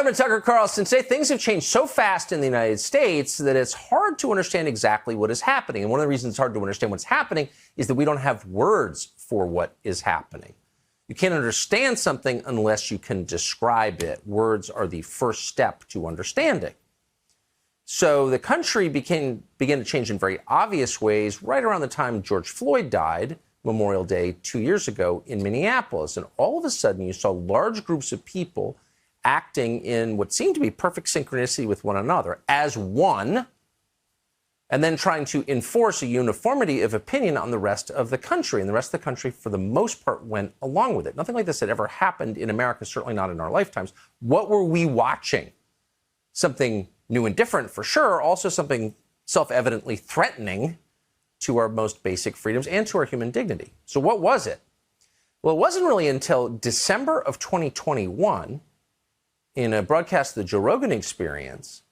Welcome to Tucker Carlson. Today, things have changed so fast in the United States that it's hard to understand exactly what is happening. And one of the reasons it's hard to understand what's happening is that we don't have words for what is happening. You can't understand something unless you can describe it. Words are the first step to understanding. So the country began to change in very obvious ways right around the time George Floyd died, Memorial Day 2 years ago in Minneapolis. And all of a sudden, you saw large groups of people acting in what seemed to be perfect synchronicity with one another as one, and then trying to enforce a uniformity of opinion on the rest of the country. And the rest of the country, for the most part, went along with it. Nothing like this had ever happened in America, certainly not in our lifetimes. What were we watching? Something new and different, for sure, also something self-evidently threatening to our most basic freedoms and to our human dignity. So what was it? Well, it wasn't really until December of 2021, in a broadcast of the Joe Rogan Experience,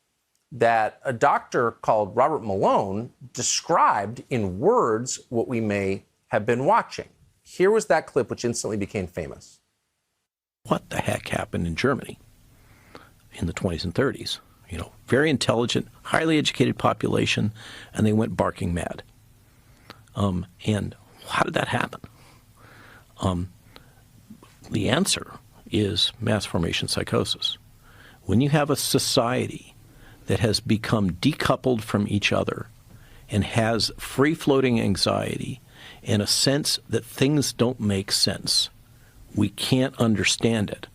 that a doctor called Robert Malone described in words what we may have been watching. Here was that clip, which instantly became famous. What the heck happened in Germany in the 20s and 30s? You know, very intelligent, highly educated population, and they went barking mad. And how did that happen? The answer is mass formation psychosis. When you have a society that has become decoupled from each other and has free-floating anxiety and a sense that things don't make sense, we can't understand it,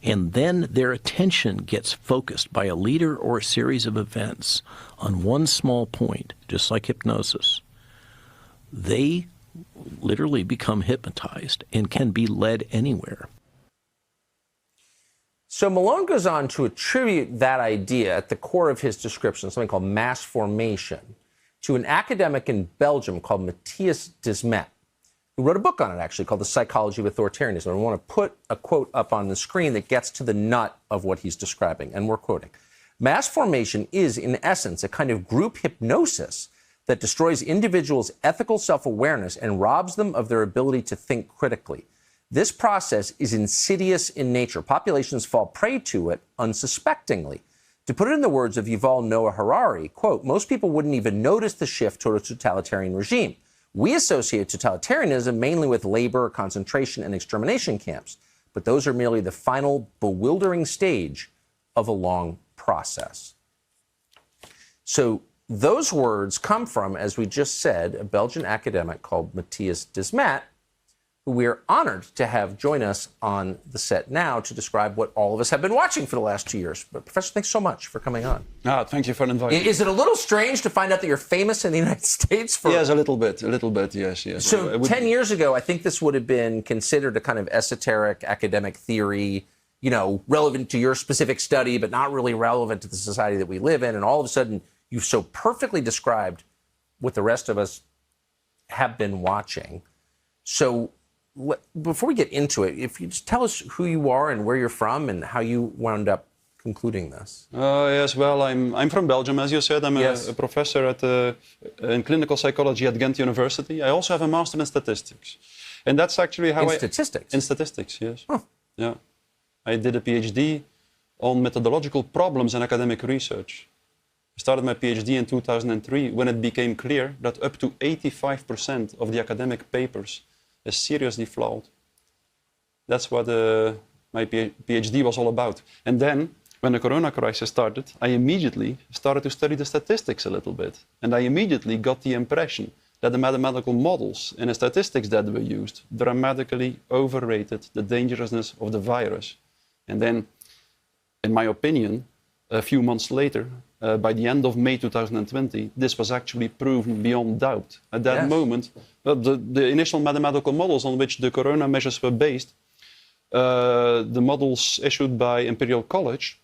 and then their attention gets focused by a leader or a series of events on one small point, just like hypnosis, they literally become hypnotized and can be led anywhere. So Malone goes on to attribute that idea at the core of his description, something called mass formation, to an academic in Belgium called Mattias Desmet, who wrote a book on it, actually, called The Psychology of Authoritarianism. And I want to put a quote up on the screen that gets to the nut of what he's describing, and we're quoting. Mass formation is, in essence, a kind of group hypnosis that destroys individuals' ethical self-awareness and robs them of their ability to think critically. This process is insidious in nature. Populations fall prey to it unsuspectingly. To put it in the words of Yuval Noah Harari, quote, most people wouldn't even notice the shift toward a totalitarian regime. We associate totalitarianism mainly with labor, concentration, and extermination camps, but those are merely the final bewildering stage of a long process. So those words come from, as we just said, a Belgian academic called Mattias Desmet, who we are honored to have join us on the set now to describe what all of us have been watching for the last 2 years. But Professor, thanks so much for coming on. Thank you for inviting me. Is it a little strange to find out that you're famous in the United States? Yes, a little bit, yes. So 10 years ago, I think this would have been considered a kind of esoteric academic theory, you know, relevant to your specific study, but not really relevant to the society that we live in. And all of a sudden, you've so perfectly described what the rest of us have been watching. So before we get into it, if you just tell us who you are and where you're from and how you wound up concluding this. Yes, well, I'm from Belgium, as you said. I'm a professor in clinical psychology at Ghent University. I also have a master in statistics. And that's actually how statistics? In statistics, yes. Huh. Yeah. I did a PhD on methodological problems in academic research. I started my PhD in 2003 when it became clear that up to 85% of the academic papers is seriously flawed. That's what my PhD was all about. And then, when the corona crisis started, I immediately started to study the statistics a little bit. And I immediately got the impression that the mathematical models in the statistics that were used dramatically overrated the dangerousness of the virus. And then, in my opinion, a few months later, by the end of May 2020, this was actually proven beyond doubt. At that moment, the initial mathematical models on which the corona measures were based, the models issued by Imperial College,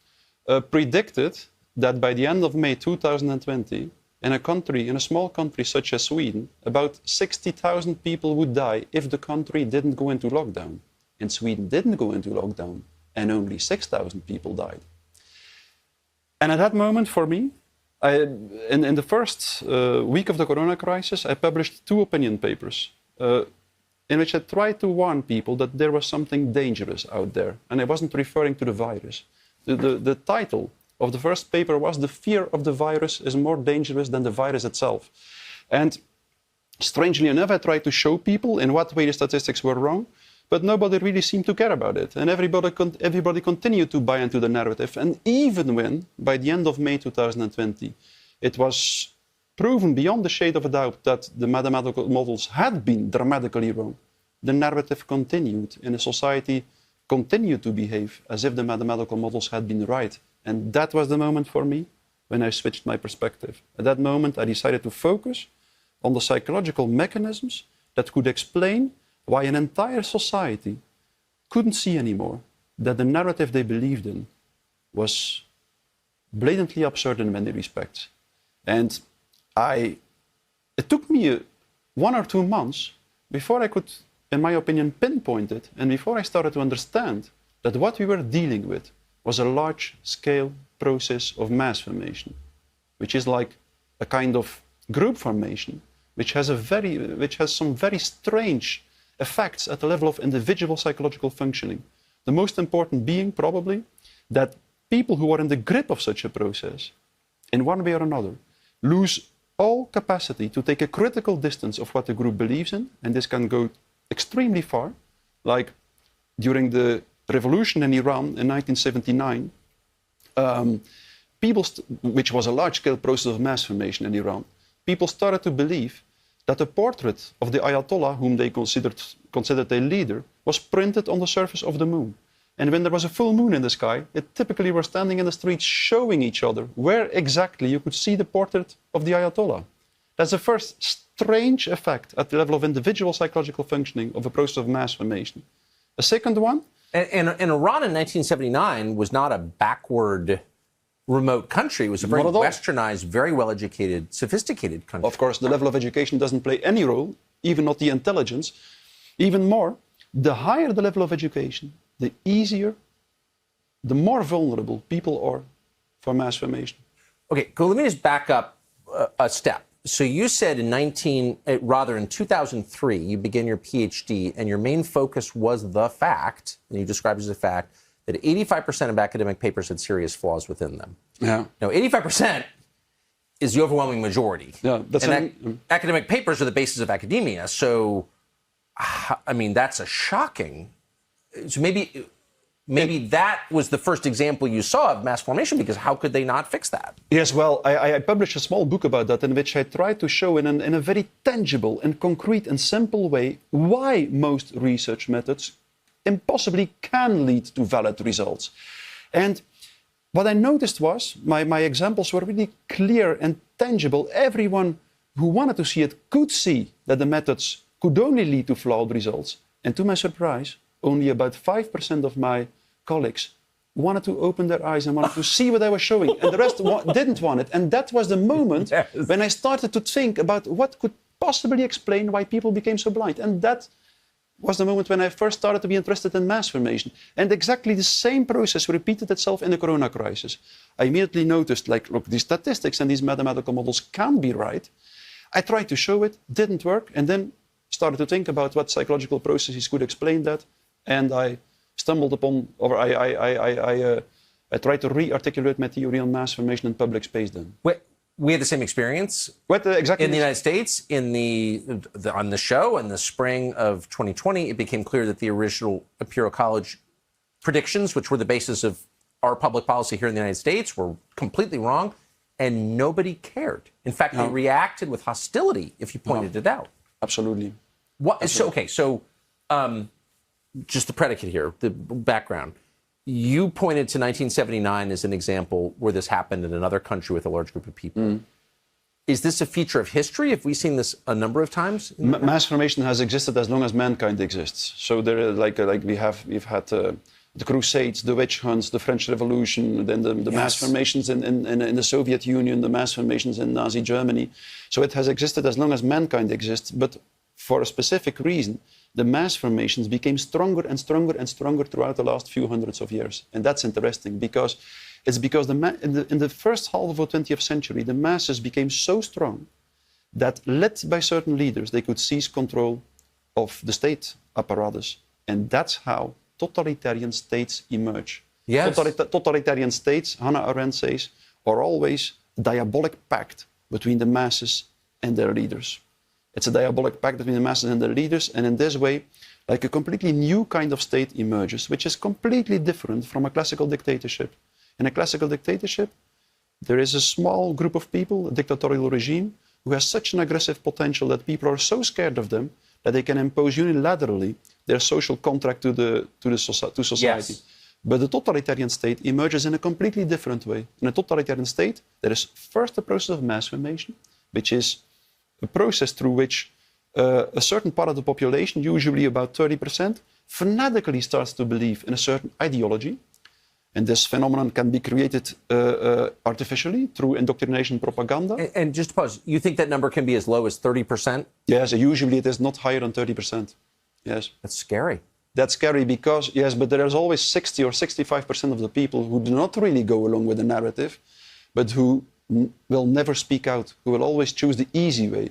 predicted that by the end of May 2020, in a small country such as Sweden, about 60,000 people would die if the country didn't go into lockdown. And Sweden didn't go into lockdown, and only 6,000 people died. And at that moment, for me, in the first week of the corona crisis, I published 2 opinion papers in which I tried to warn people that there was something dangerous out there. And I wasn't referring to the virus, The title of the first paper was "The fear of the virus is more dangerous than the virus itself." And strangely enough, I tried to show people in what way the statistics were wrong, but nobody really seemed to care about it. And everybody continued to buy into the narrative. And even when, by the end of May 2020, it was proven beyond the shade of a doubt that the mathematical models had been dramatically wrong, the narrative continued, and the society continued to behave as if the mathematical models had been right. And that was the moment for me when I switched my perspective. At that moment, I decided to focus on the psychological mechanisms that could explain why an entire society couldn't see anymore that the narrative they believed in was blatantly absurd in many respects. And it took me 1 or 2 months before I could, in my opinion, pinpoint it, and before I started to understand that what we were dealing with was a large-scale process of mass formation, which is like a kind of group formation, which has some very strange effects at the level of individual psychological functioning. The most important being probably that people who are in the grip of such a process, in one way or another, lose all capacity to take a critical distance of what the group believes in, and this can go extremely far, like during the revolution in Iran in 1979, which was a large-scale process of mass formation in Iran, people started to believe that a portrait of the Ayatollah, whom they considered a leader, was printed on the surface of the moon. And when there was a full moon in the sky, it typically were standing in the streets showing each other where exactly you could see the portrait of the Ayatollah. That's the first strange effect at the level of individual psychological functioning of a process of mass formation. A second one. And Iran in 1979 was not a backward, remote country. It was a very westernized, very well-educated, sophisticated country. Of course, the level of education doesn't play any role, even not the intelligence. Even more, the higher the level of education, the easier, the more vulnerable people are for mass formation. Okay, let me just back up a step. So you said in 2003, you began your PhD, and your main focus was the fact, and you described it as a fact, that 85% of academic papers had serious flaws within them. Yeah. Now, 85% is the overwhelming majority. Yeah, academic papers are the basis of academia. So, I mean, that's a shocking. So maybe that was the first example you saw of mass formation, because how could they not fix that? Yes, well, I published a small book about that in which I tried to show in a very tangible and concrete and simple way why most research methods impossibly can lead to valid results. And what I noticed was my examples were really clear and tangible. Everyone who wanted to see it could see that the methods could only lead to flawed results. And to my surprise, only about 5% of my colleagues wanted to open their eyes and wanted to see what I was showing, and the rest didn't want it. And that was the moment when I started to think about what could possibly explain why people became so blind. And that was the moment when I first started to be interested in mass formation. And exactly the same process repeated itself in the corona crisis. I immediately noticed, like, look, these statistics and these mathematical models can be right. I tried to show it, didn't work, and then started to think about what psychological processes could explain that. And I stumbled upon, or I tried to re-articulate my theory on mass formation in public space then. We had the same experience exactly in the United States on the show in the spring of 2020. It became clear that the original Imperial College predictions, which were the basis of our public policy here in the United States, were completely wrong, and nobody cared. In fact, they reacted with hostility if you pointed it out. Absolutely. So just the predicate here, the background. You pointed to 1979 as an example where this happened in another country with a large group of people. Mm. Is this a feature of history? Have we seen this a number of times? Mass formation has existed as long as mankind exists. So there, we've had the Crusades, the witch hunts, the French Revolution, then the mass formations in the Soviet Union, the mass formations in Nazi Germany. So it has existed as long as mankind exists, but for a specific reason, the mass formations became stronger and stronger and stronger throughout the last few hundreds of years. And that's interesting because in the first half of the 20th century, the masses became so strong that, led by certain leaders, they could seize control of the state apparatus. And that's how totalitarian states emerge. Yes. Totalitarian states, Hannah Arendt says, are always a diabolic pact between the masses and their leaders. It's a diabolic pact between the masses and their leaders, and in this way, like a completely new kind of state emerges, which is completely different from a classical dictatorship. In a classical dictatorship, there is a small group of people, a dictatorial regime, who has such an aggressive potential that people are so scared of them that they can impose unilaterally their social contract to society. Yes. But the totalitarian state emerges in a completely different way. In a totalitarian state, there is first the process of mass formation, which is a process through which a certain part of the population, usually about 30%, fanatically starts to believe in a certain ideology. And this phenomenon can be created artificially through indoctrination propaganda. And just to pause, you think that number can be as low as 30%? Yes, usually it is not higher than 30%. Yes. That's scary. That's scary because, yes, but there is always 60 or 65% of the people who do not really go along with the narrative, but who will never speak out, who will always choose the easy way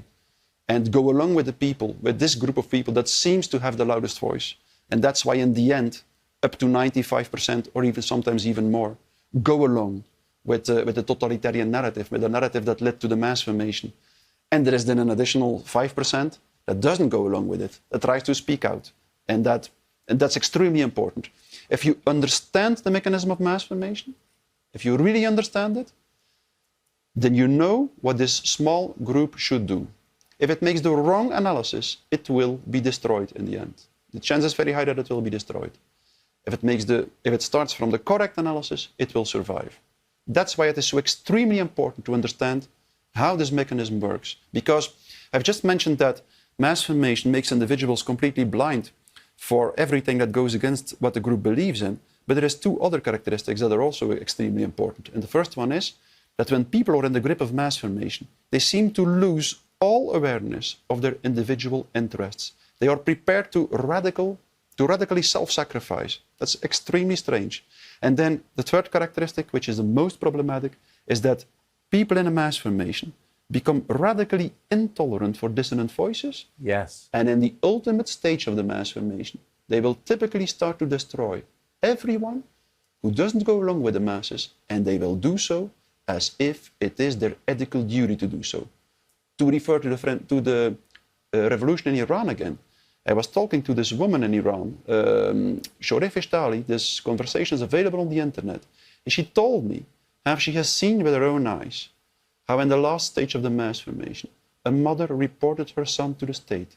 and go along with the people, with this group of people that seems to have the loudest voice. And that's why in the end, up to 95% or even sometimes even more, go along with the totalitarian narrative, with the narrative that led to the mass formation. And there is then an additional 5% that doesn't go along with it, that tries to speak out. And that's extremely important. If you understand the mechanism of mass formation, if you really understand it, then you know what this small group should do. If it makes the wrong analysis, it will be destroyed in the end. The chance is very high that it will be destroyed. If it starts from the correct analysis, it will survive. That's why it is so extremely important to understand how this mechanism works. Because I've just mentioned that mass formation makes individuals completely blind for everything that goes against what the group believes in. But there is two other characteristics that are also extremely important. And the first one is that when people are in the grip of mass formation, they seem to lose all awareness of their individual interests. They are prepared to radically self-sacrifice. That's extremely strange. And then the third characteristic, which is the most problematic, is that people in a mass formation become radically intolerant for dissonant voices. Yes. And in the ultimate stage of the mass formation, they will typically start to destroy everyone who doesn't go along with the masses, and they will do so as if it is their ethical duty to do so. To refer to the revolution in Iran again, I was talking to this woman in Iran, Shoreh Fishtali. This conversation is available on the internet. And she told me how she has seen with her own eyes how in the last stage of the mass formation, a mother reported her son to the state,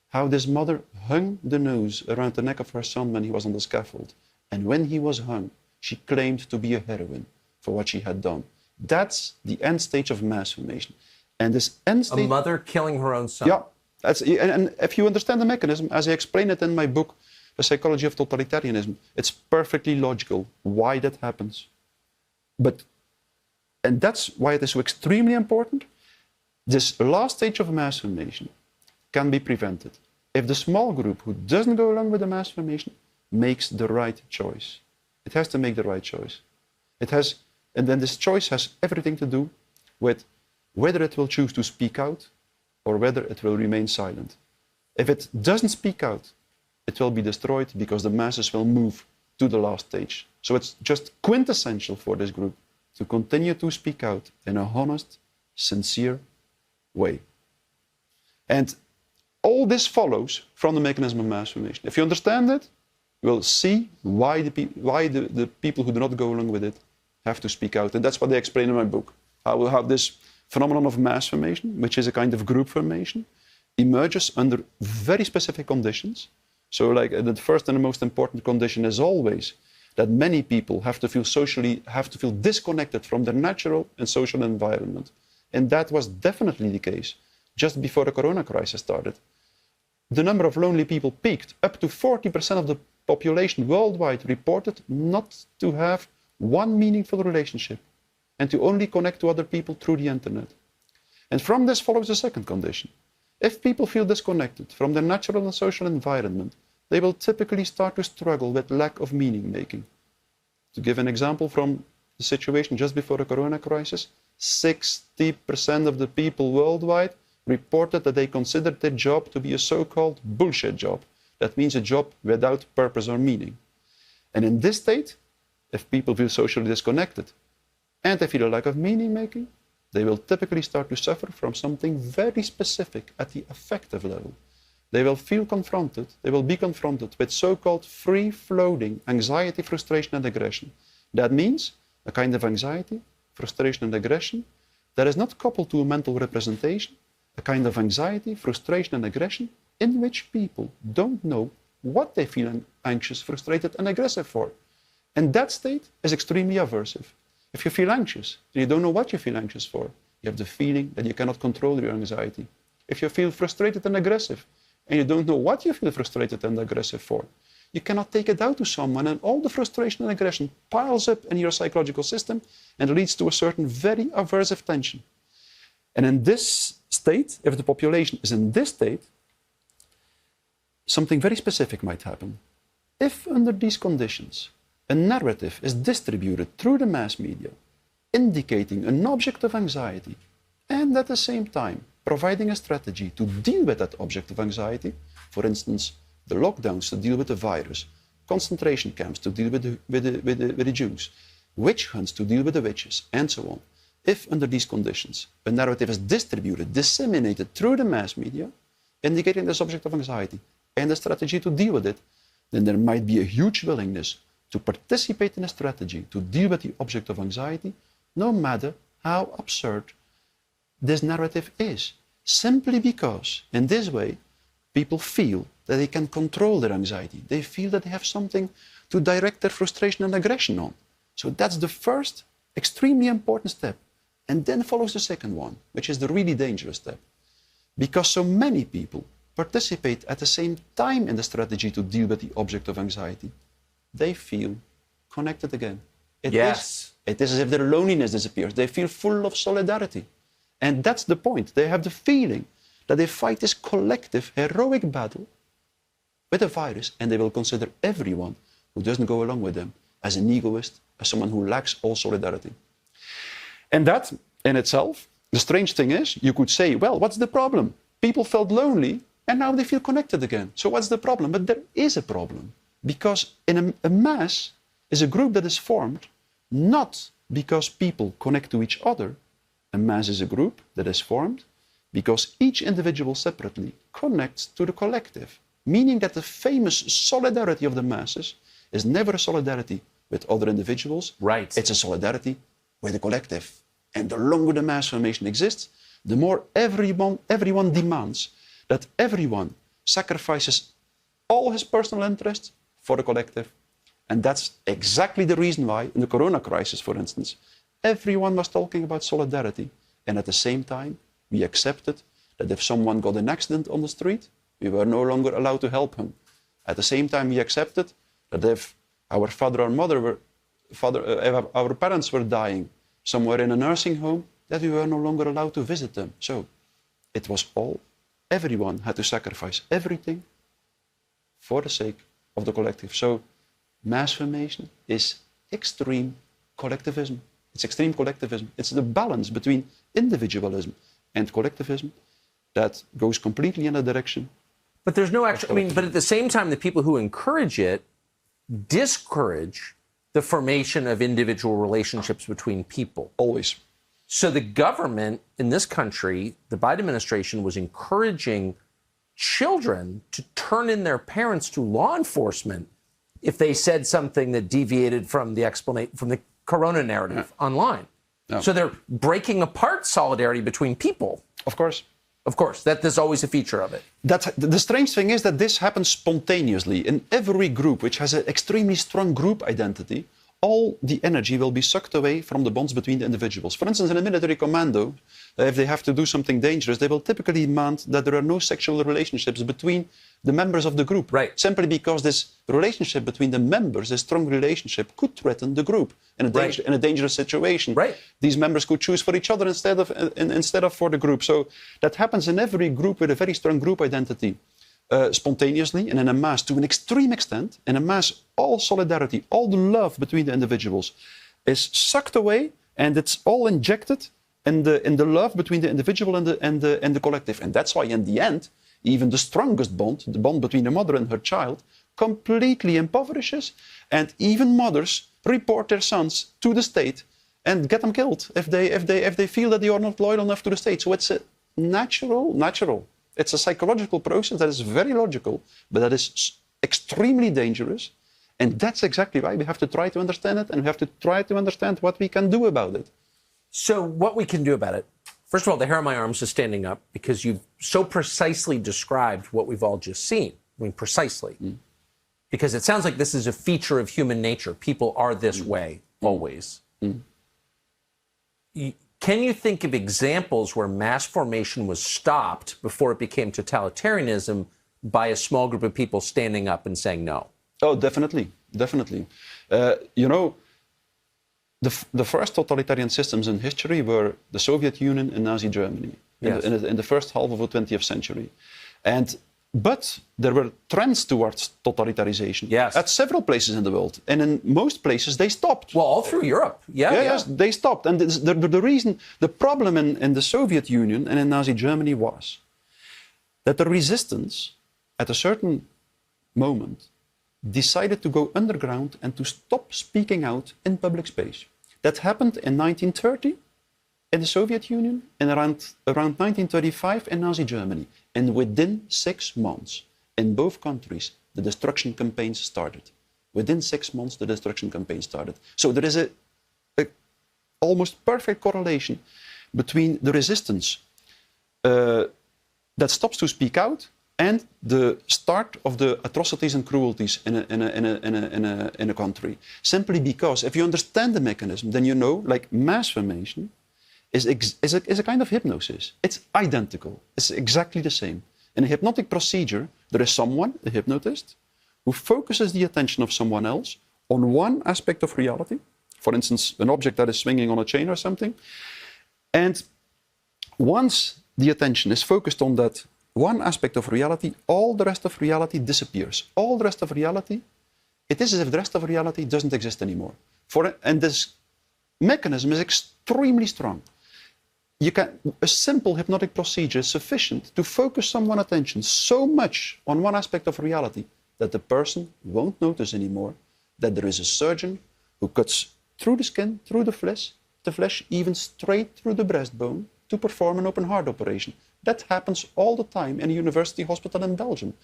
how this mother hung the noose around the neck of her son when he was on the scaffold. And when he was hung, she claimed to be a heroine for what she had done. That's the end stage of mass formation. And this end stage... A mother killing her own son. Yeah. And if you understand the mechanism, as I explain it in my book, The Psychology of Totalitarianism, it's perfectly logical why that happens. And that's why it is so extremely important. This last stage of mass formation can be prevented if the small group who doesn't go along with the mass formation makes the right choice. It has to make the right choice. And then this choice has everything to do with whether it will choose to speak out or whether it will remain silent. If it doesn't speak out, it will be destroyed because the masses will move to the last stage. So it's just quintessential for this group to continue to speak out in a honest, sincere way. And all this follows from the mechanism of mass formation. If you understand it, you will see why the people who do not go along with it have to speak out. And that's what I explain in my book. How we'll have this phenomenon of mass formation, which is a kind of group formation, emerges under very specific conditions. So like the first and the most important condition is always that many people have to feel disconnected from their natural and social environment. And that was definitely the case just before the corona crisis started. The number of lonely people peaked. Up to 40% of the population worldwide reported not to have one meaningful relationship and to only connect to other people through the internet. And from this follows the second condition. If people feel disconnected from their natural and social environment, they will typically start to struggle with lack of meaning making. To give an example from the situation just before the corona crisis, 60% of the people worldwide reported that they considered their job to be a so-called bullshit job. That means a job without purpose or meaning. And in this state, if people feel socially disconnected and they feel a lack of meaning making, they will typically start to suffer from something very specific at the affective level. They will feel confronted, they will be confronted with so-called free-floating anxiety, frustration, and aggression. That means a kind of anxiety, frustration, and aggression that is not coupled to a mental representation, a kind of anxiety, frustration, and aggression in which people don't know what they feel anxious, frustrated, and aggressive for. And that state is extremely aversive. If you feel anxious and you don't know what you feel anxious for, you have the feeling that you cannot control your anxiety. If you feel frustrated and aggressive and you don't know what you feel frustrated and aggressive for, you cannot take it out to someone, and all the frustration and aggression piles up in your psychological system and leads to a certain very aversive tension. And in this state, if the population is in this state, something very specific might happen. If under these conditions, a narrative is distributed through the mass media, indicating an object of anxiety, and at the same time providing a strategy to deal with that object of anxiety, for instance, the lockdowns to deal with the virus, concentration camps to deal with the Jews, witch hunts to deal with the witches, and so on. If under these conditions, a narrative is distributed, disseminated through the mass media, indicating this object of anxiety and a strategy to deal with it, then there might be a huge willingness to participate in a strategy to deal with the object of anxiety, no matter how absurd this narrative is. Simply because, in this way, people feel that they can control their anxiety. They feel that they have something to direct their frustration and aggression on. So that's the first extremely important step. And then follows the second one, which is the really dangerous step. Because so many people participate at the same time in the strategy to deal with the object of anxiety, they feel connected again. It is as if their loneliness disappears. They feel full of solidarity. And that's the point. They have the feeling that they fight this collective, heroic battle with a virus, and they will consider everyone who doesn't go along with them as an egoist, as someone who lacks all solidarity. And that, in itself, the strange thing is, you could say, well, what's the problem? People felt lonely, and now they feel connected again. So what's the problem? But there is a problem. Because in a mass is a group that is formed not because people connect to each other. A mass is a group that is formed because each individual separately connects to the collective, meaning that the famous solidarity of the masses is never a solidarity with other individuals. Right. It's a solidarity with the collective. And the longer the mass formation exists, the more everyone demands that everyone sacrifices all his personal interests for the collective. And that's exactly the reason why, in the corona crisis, for instance, everyone was talking about solidarity. And at the same time, we accepted that if someone got an accident on the street, we were no longer allowed to help him. At the same time, we accepted that if our father or mother our parents were dying somewhere in a nursing home, that we were no longer allowed to visit them. So it was everyone had to sacrifice everything for the sake of the collective. So mass formation is extreme collectivism. It's extreme collectivism. It's the balance between individualism and collectivism that goes completely in a direction. But there's no actual, but at the same time, the people who encourage it discourage the formation of individual relationships between people. Always. So the government in this country, the Biden administration, was encouraging children to turn in their parents to law enforcement if they said something that deviated from the corona narrative online. No. So they're breaking apart solidarity between people. Of course. Of course, there's always a feature of it. The strange thing is that this happens spontaneously. In every group which has an extremely strong group identity, all the energy will be sucked away from the bonds between the individuals. For instance, in a military commando, if they have to do something dangerous, they will typically demand that there are no sexual relationships between the members of the group. Right. Simply because this relationship between the members, this strong relationship, could threaten the group in a dangerous situation. Right. These members could choose for each other instead of for the group. So that happens in every group with a very strong group identity. Spontaneously and in a mass to an extreme extent. In a mass, all solidarity, all the love between the individuals is sucked away, and it's all injected in the love between the individual and the collective. And that's why in the end, even the strongest bond, the bond between a mother and her child, completely impoverishes, and even mothers report their sons to the state and get them killed if they feel that they are not loyal enough to the state. So it's a natural. It's a psychological process that is very logical, but that is extremely dangerous. And that's exactly why we have to try to understand it, and we have to try to understand what we can do about it. So what we can do about it, first of all, the hair on my arms is standing up because you've so precisely described what we've all just seen. I mean, precisely. Because it sounds like this is a feature of human nature. People are this way, always. Can you think of examples where mass formation was stopped before it became totalitarianism by a small group of people standing up and saying no? Oh, definitely. The first totalitarian systems in history were the Soviet Union and Nazi Germany in the first half of the 20th century. But there were trends towards totalitarianization at several places in the world. And in most places, they stopped. Well, all through Europe. Yes, they stopped. And the problem in the Soviet Union and in Nazi Germany was that the resistance, at a certain moment, decided to go underground and to stop speaking out in public space. That happened in 1930 in the Soviet Union and around 1935 in Nazi Germany. And within 6 months, in both countries, the destruction campaigns started. Within 6 months, the destruction campaign started. So there is a almost perfect correlation between the resistance that stops to speak out and the start of the atrocities and cruelties in a country. Simply because if you understand the mechanism, then you know, like mass formation is a kind of hypnosis. It's identical. It's exactly the same. In a hypnotic procedure, there is someone, a hypnotist, who focuses the attention of someone else on one aspect of reality, for instance, an object that is swinging on a chain or something. And once the attention is focused on that one aspect of reality, all the rest of reality disappears. All the rest of reality, it is as if the rest of reality doesn't exist anymore. And this mechanism is extremely strong. A simple hypnotic procedure is sufficient to focus someone's attention so much on one aspect of reality that the person won't notice anymore that there is a surgeon who cuts through the skin, through the flesh, even straight through the breastbone to perform an open heart operation. That happens all the time in a university hospital in Belgium.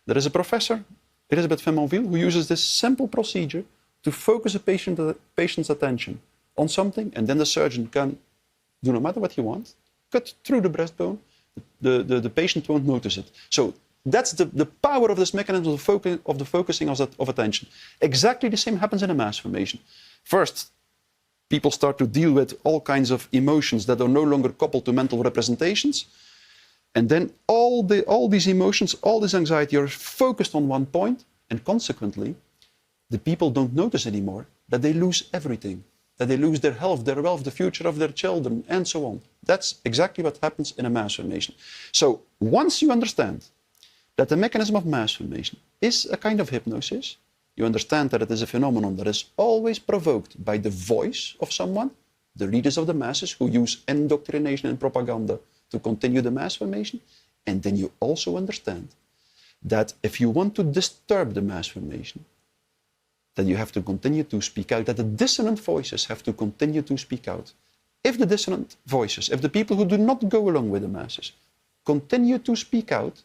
There is a professor, Elisabeth Femonville, who uses this simple procedure to focus a patient's attention on something, and then the surgeon can do no matter what he wants, cut through the breastbone, the patient won't notice it. So that's the power of this mechanism of the focusing of attention. Exactly the same happens in a mass formation. First, people start to deal with all kinds of emotions that are no longer coupled to mental representations. And then all these emotions, all this anxiety are focused on one point, and consequently, the people don't notice anymore that they lose everything, that they lose their health, their wealth, the future of their children, and so on. That's exactly what happens in a mass formation. So once you understand that the mechanism of mass formation is a kind of hypnosis, you understand that it is a phenomenon that is always provoked by the voice of someone, the leaders of the masses who use indoctrination and propaganda to continue the mass formation, and then you also understand that if you want to disturb the mass formation, that you have to continue to speak out, that the dissonant voices have to continue to speak out. If the dissonant voices, if the people who do not go along with the masses continue to speak out,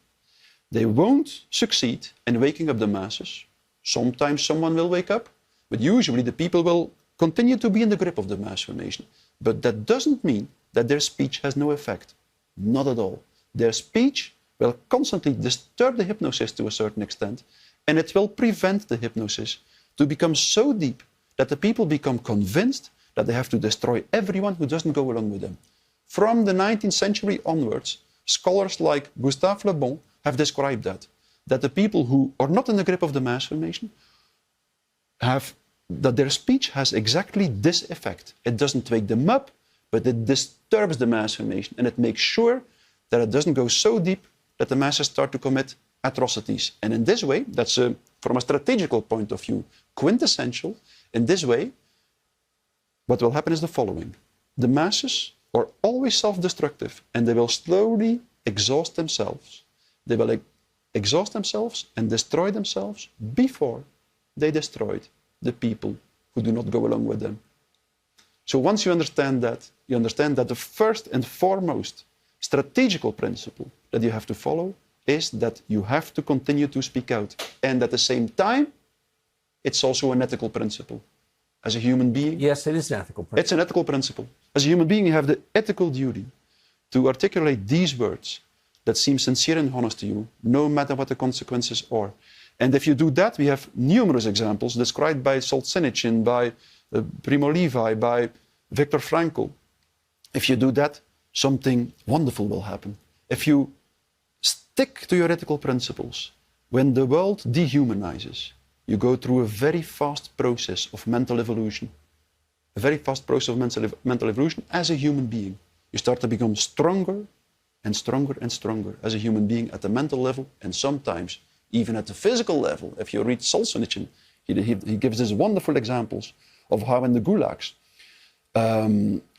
they won't succeed in waking up the masses. Sometimes someone will wake up, but usually the people will continue to be in the grip of the mass formation. But that doesn't mean that their speech has no effect. Not at all. Their speech will constantly disturb the hypnosis to a certain extent, and it will prevent the hypnosis to become so deep that the people become convinced that they have to destroy everyone who doesn't go along with them. From the 19th century onwards, scholars like Gustave Le Bon have described that the people who are not in the grip of the mass formation that their speech has exactly this effect. It doesn't wake them up, but it disturbs the mass formation, and it makes sure that it doesn't go so deep that the masses start to commit atrocities. And in this way, that's from a strategical point of view, quintessential. In this way, what will happen is the following. The masses are always self-destructive, and they will slowly exhaust themselves. They will exhaust themselves and destroy themselves before they destroyed the people who do not go along with them. So once you understand that the first and foremost strategical principle that you have to follow is that you have to continue to speak out. And at the same time, it's also an ethical principle. As a human being... Yes, it is an ethical principle. It's an ethical principle. As a human being, you have the ethical duty to articulate these words that seem sincere and honest to you, no matter what the consequences are. And if you do that, we have numerous examples described by Solzhenitsyn, by Primo Levi, by Viktor Frankl. If you do that, something wonderful will happen. If you stick to your ethical principles, when the world dehumanizes, you go through a very fast process of mental evolution. A very fast process of mental evolution as a human being. You start to become stronger and stronger and stronger as a human being at the mental level, and sometimes even at the physical level. If you read Solzhenitsyn, he gives these wonderful examples of how in the gulags,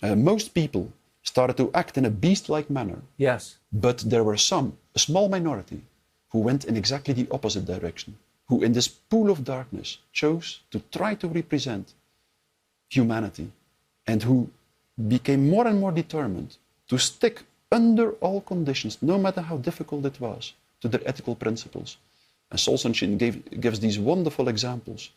most people started to act in a beast-like manner. Yes. But there were some, a small minority, who went in exactly the opposite direction, who in this pool of darkness chose to try to represent humanity, and who became more and more determined to stick under all conditions, no matter how difficult it was, to their ethical principles. And Solzhenitsyn gives these wonderful examples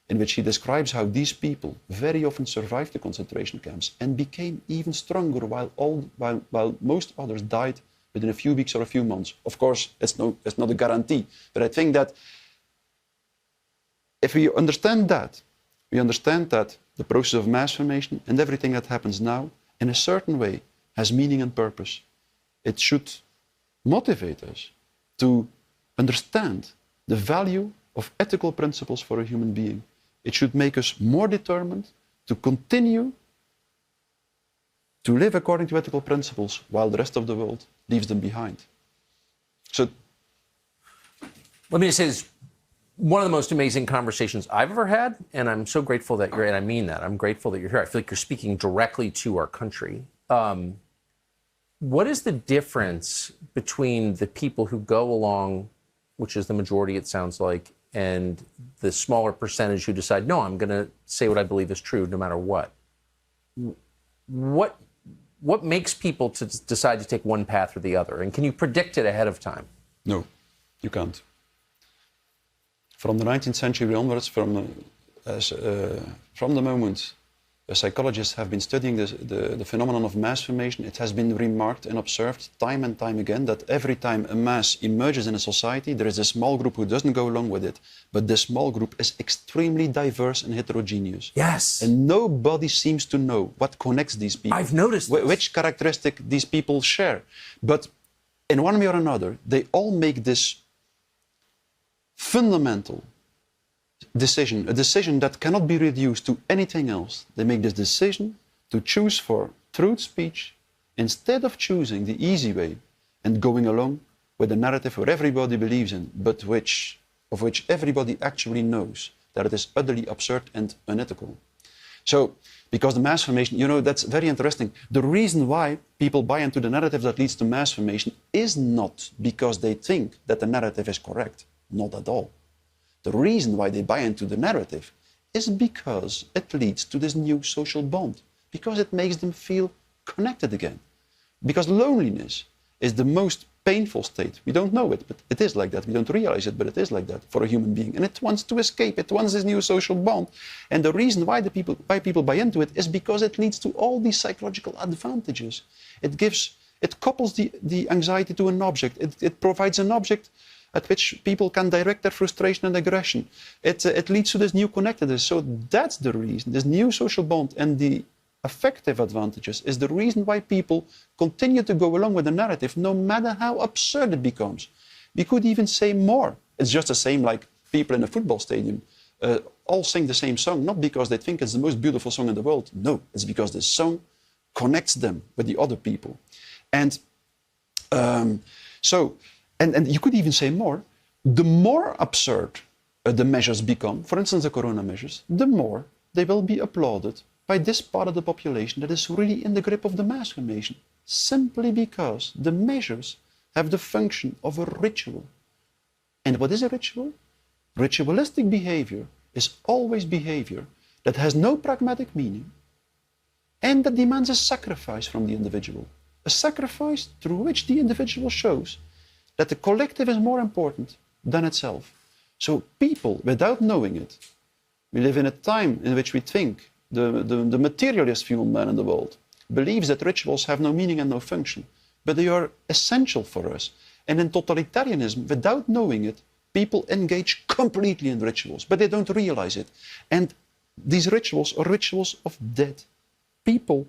in which he describes how these people very often survived the concentration camps and became even stronger while most others died within a few weeks or a few months. Of course, it's not a guarantee, but I think that if we understand that, we understand that the process of mass formation and everything that happens now, in a certain way, has meaning and purpose. It should motivate us to understand the value of ethical principles for a human being. It should make us more determined to continue to live according to ethical principles while the rest of the world leaves them behind. So, let me just say this. One of the most amazing conversations I've ever had, and I'm so grateful that you're, and I mean that, I'm grateful that you're here. I feel like you're speaking directly to our country. What is the difference between the people who go along, which is the majority it sounds like, and the smaller percentage who decide, no, I'm going to say what I believe is true no matter what? What makes people to decide to take one path or the other? And can you predict it ahead of time? No, you can't. From the 19th century onwards, from the moment psychologists have been studying the phenomenon of mass formation, it has been remarked and observed time and time again that every time a mass emerges in a society, there is a small group who doesn't go along with it. But this small group is extremely diverse and heterogeneous. Yes. And nobody seems to know what connects these people. I've noticed this. Which characteristic these people share. But in one way or another, they all make this fundamental decision, a decision that cannot be reduced to anything else. They make this decision to choose for truth speech instead of choosing the easy way and going along with a narrative where everybody believes in, but of which everybody actually knows that it is utterly absurd and unethical. So, because the mass formation, that's very interesting. The reason why people buy into the narrative that leads to mass formation is not because they think that the narrative is correct. Not at all. The reason why they buy into the narrative is because it leads to this new social bond, because it makes them feel connected again. Because loneliness is the most painful state. We don't know it, but it is like that. We don't realize it, but it is like that for a human being. And it wants to escape. It wants this new social bond. And the reason why people buy into it is because it leads to all these psychological advantages. It couples the anxiety to an object. It provides an object at which people can direct their frustration and aggression. It leads to this new connectedness. So that's the reason, this new social bond and the affective advantages is the reason why people continue to go along with the narrative, no matter how absurd it becomes. We could even say more. It's just the same like people in a football stadium all sing the same song, not because they think it's the most beautiful song in the world. No, it's because the song connects them with the other people. And And you could even say more, the more absurd the measures become, for instance, the corona measures, the more they will be applauded by this part of the population that is really in the grip of the mass formation, simply because the measures have the function of a ritual. And what is a ritual? Ritualistic behavior is always behavior that has no pragmatic meaning, and that demands a sacrifice from the individual. A sacrifice through which the individual shows that the collective is more important than itself. So people, without knowing it, we live in a time in which we think the materialist view man in the world believes that rituals have no meaning and no function, but they are essential for us. And in totalitarianism, without knowing it, people engage completely in rituals, but they don't realize it. And these rituals are rituals of death. People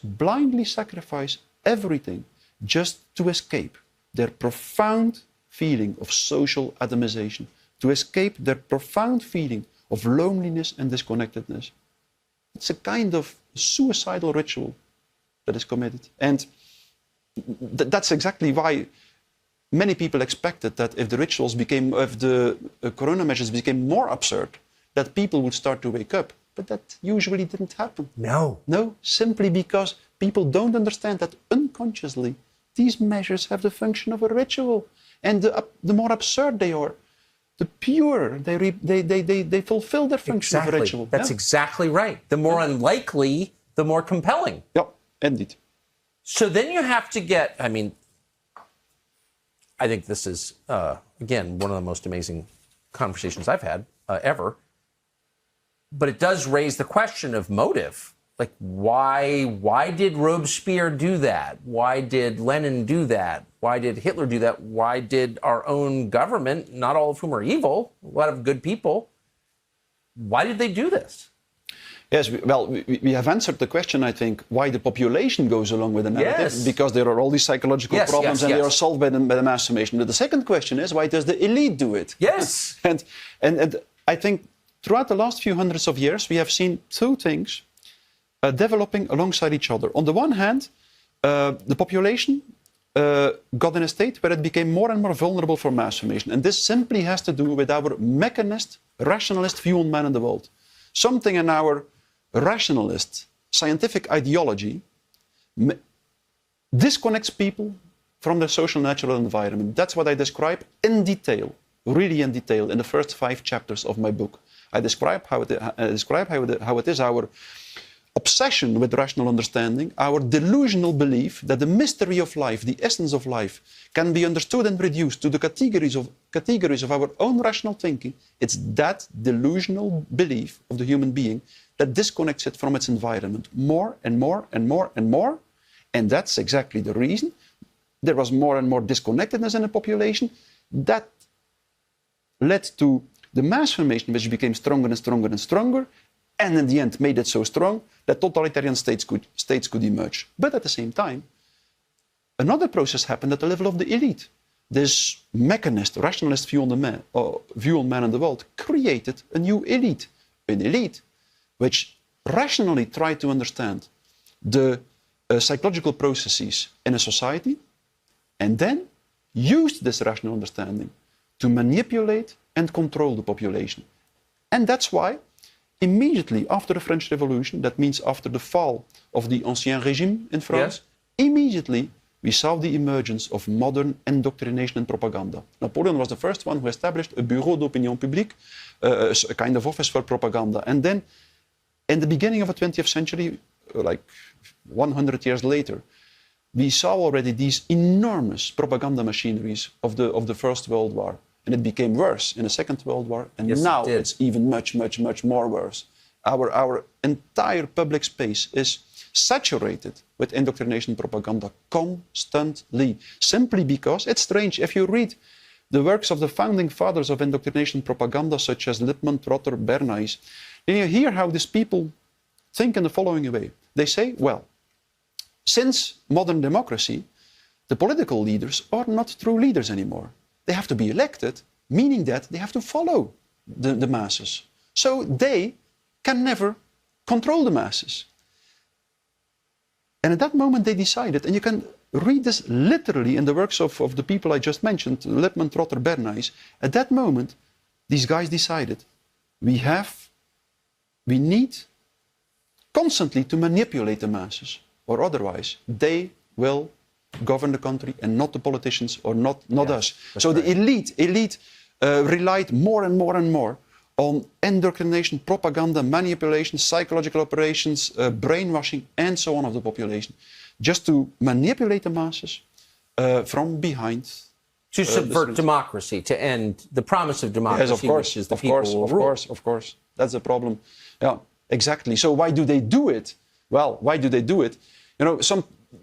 blindly sacrifice everything just to escape their profound feeling of social atomization, to escape their profound feeling of loneliness and disconnectedness. It's a kind of suicidal ritual that is committed. And that's exactly why many people expected that if the corona measures became more absurd, that people would start to wake up. But that usually didn't happen. No, simply because people don't understand that unconsciously these measures have the function of a ritual. And the more absurd they are, the purer they fulfill their function of a ritual. That's exactly right. The more unlikely, the more compelling. Yeah, indeed. So then you have to get, I think this is, again, one of the most amazing conversations I've had ever. But it does raise the question of motive. Like, why did Robespierre do that? Why did Lenin do that? Why did Hitler do that? Why did our own government, not all of whom are evil, a lot of good people, why did they do this? Yes, we have answered the question, I think, why the population goes along with the narrative. Yes. Because there are all these psychological problems and they are solved by the mass summation. But the second question is, why does the elite do it? Yes. and I think throughout the last few hundreds of years, we have seen two things developing alongside each other. On the one hand, the population got in a state where it became more and more vulnerable for mass formation. And this simply has to do with our mechanist, rationalist view on man in the world. Something in our rationalist, scientific ideology disconnects people from their social natural environment. That's what I describe in detail, really in detail, in the first 5 chapters of my book. I describe how it is our obsession with rational understanding, our delusional belief that the mystery of life, the essence of life, can be understood and reduced to the categories of our own rational thinking. It's that delusional belief of the human being that disconnects it from its environment more and more and more and more. And that's exactly the reason there was more and more disconnectedness in the population. That led to the mass formation, which became stronger and stronger and stronger, and in the end made it so strong that totalitarian states could emerge. But at the same time, another process happened at the level of the elite. This mechanist, rationalist view on man in the world created a new elite. An elite which rationally tried to understand the psychological processes in a society and then used this rational understanding to manipulate and control the population. And that's why immediately after the French Revolution, that means after the fall of the Ancien Régime in France, immediately we saw the emergence of modern indoctrination and propaganda. Napoleon was the first one who established a Bureau d'Opinion Publique, a kind of office for propaganda. And then in the beginning of the 20th century, like 100 years later, we saw already these enormous propaganda machineries of the First World War. And it became worse in the Second World War, and now it's even much, much, much more worse. Our entire public space is saturated with indoctrination propaganda constantly, simply because it's strange. If you read the works of the founding fathers of indoctrination propaganda, such as Lippmann, Trotter, Bernays, then you hear how these people think in the following way. They say, well, since modern democracy, the political leaders are not true leaders anymore. They have to be elected, meaning that they have to follow the masses. So they can never control the masses. And at that moment they decided, and you can read this literally in the works of the people I just mentioned, Lippmann, Trotter, Bernays. At that moment, these guys decided, we need constantly to manipulate the masses, or otherwise they will govern the country and not the politicians or not us. So the elite relied more and more and more on indoctrination, propaganda, manipulation, psychological operations, brainwashing, and so on of the population, just to manipulate the masses from behind. To subvert democracy, to end the promise of democracy, yes, of course, which is the people will rule. Of course. That's the problem. Yeah, exactly. So why do they do it? Well, why do they do it? You know,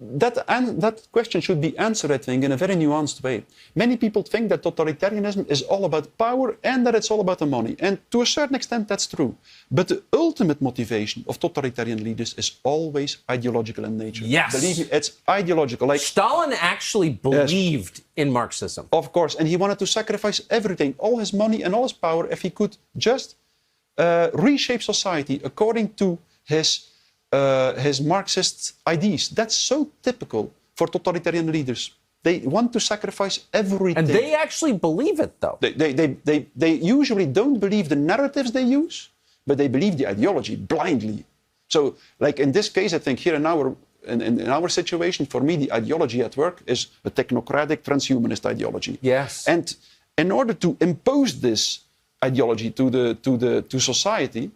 that question should be answered, I think, in a very nuanced way. Many people think that totalitarianism is all about power and that it's all about the money. And to a certain extent, that's true. But the ultimate motivation of totalitarian leaders is always ideological in nature. Yes. Believe me, it's ideological. Like Stalin actually believed in Marxism. Of course, and he wanted to sacrifice everything, all his money and all his power, if he could just reshape society according to his Marxist ideas. That's so typical for totalitarian leaders. They want to sacrifice everything. And they actually believe it, though. They usually don't believe the narratives they use, but they believe the ideology blindly. So, like in this case, I think here in our situation, for me, the ideology at work is a technocratic transhumanist ideology. Yes. And in order to impose this ideology to society,